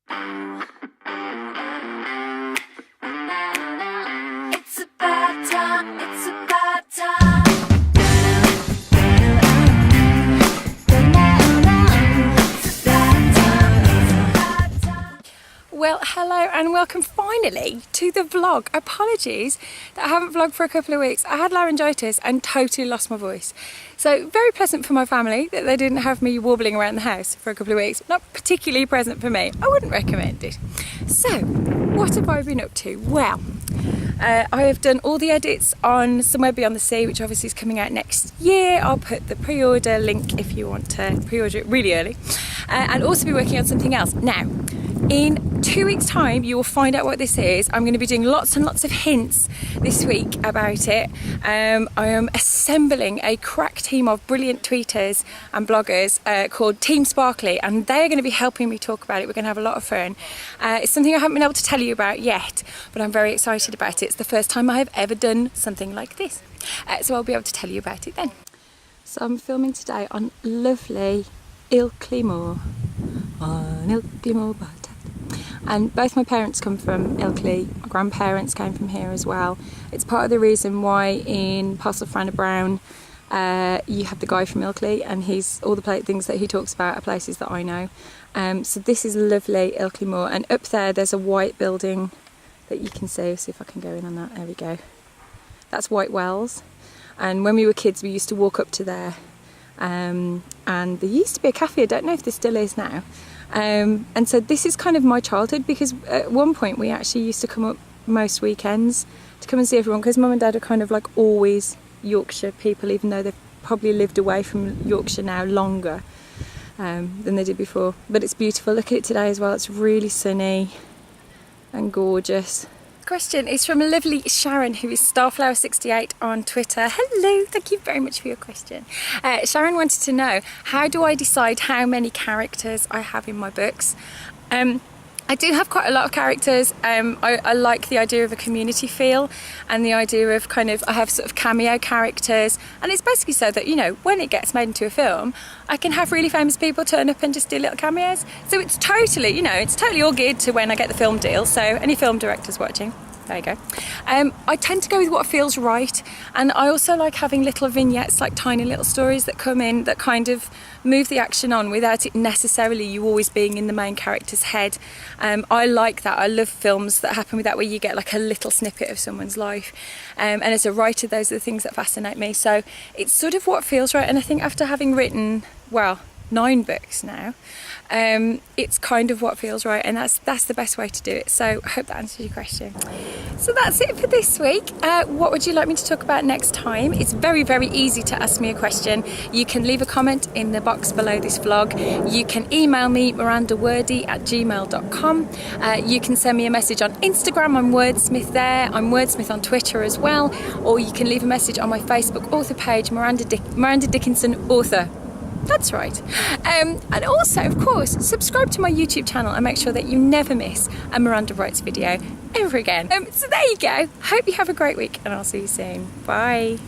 It's about time, it's about time. Well, hello and welcome finally to the vlog. Apologies that I haven't vlogged for a couple of weeks. I had laryngitis and totally lost my voice. So very pleasant for my family that they didn't have me wobbling around the house for a couple of weeks. Not particularly pleasant for me. I wouldn't recommend it. So, what have I been up to? Well, I have done all the edits on Somewhere Beyond the Sea, which obviously is coming out next year. I'll put the pre-order link if you want to pre-order it really early. And also be working on something else. Now, in 2 weeks' time, you will find out what this is. I'm going to be doing lots and lots of hints this week about it. I am assembling a crack team of brilliant tweeters and bloggers called Team Sparkly, and they're going to be helping me talk about it. We're going to have a lot of fun. It's something I haven't been able to tell you about yet, but I'm very excited about it. It's the first time I have ever done something like this. So I'll be able to tell you about it then. So I'm filming today on lovely Ilkley Moor. On Ilkley Moor. And both my parents come from Ilkley, my grandparents came from here as well. It's part of the reason why in Parcel of Miranda Brown you have the guy from Ilkley, and all the things that he talks about are places that I know. So this is lovely Ilkley Moor, and up there there's a white building that you can see. See if I can go in on that, there we go. That's White Wells, and when we were kids we used to walk up to there, and there used to be a cafe, I don't know if there still is now. And so this is kind of my childhood, because at one point we actually used to come up most weekends to come and see everyone, because Mum and Dad are kind of like always Yorkshire people, even though they've probably lived away from Yorkshire now longer than they did before. But it's beautiful. Look at it today as well. It's really sunny and gorgeous. Question is from lovely Sharon, who is Starflower68 on Twitter. Hello, thank you very much for your question. Sharon wanted to know, how do I decide how many characters I have in my books? I do have quite a lot of characters. I like the idea of a community feel, and the idea of I have sort of cameo characters, and it's basically so that, you know, when it gets made into a film, I can have really famous people turn up and just do little cameos. So it's totally, you know, it's totally all geared to when I get the film deal. So any film directors watching, there you go. I tend to go with what feels right, and I also like having little vignettes, like tiny little stories that come in that kind of move the action on without it necessarily you always being in the main character's head. I like that. I love films that happen with that, where you get like a little snippet of someone's life, and as a writer those are the things that fascinate me. So it's sort of what feels right, and I think after having written, well, 9 books now, it's kind of what feels right, and that's the best way to do it. So I hope that answers your question. So that's it for this week. What would you like me to talk about next time? It's very, very easy to ask me a question. You can leave a comment in the box below this vlog. You can email me MirandaWrites@gmail.com. You can send me a message on Instagram. I'm Wordsmith there. I'm Wordsmith on Twitter as well, or you can leave a message on my Facebook author page, Miranda Dickinson author. That's right. And also, of course, subscribe to my YouTube channel and make sure that you never miss a Miranda Writes video ever again. So there you go. Hope you have a great week, and I'll see you soon. Bye.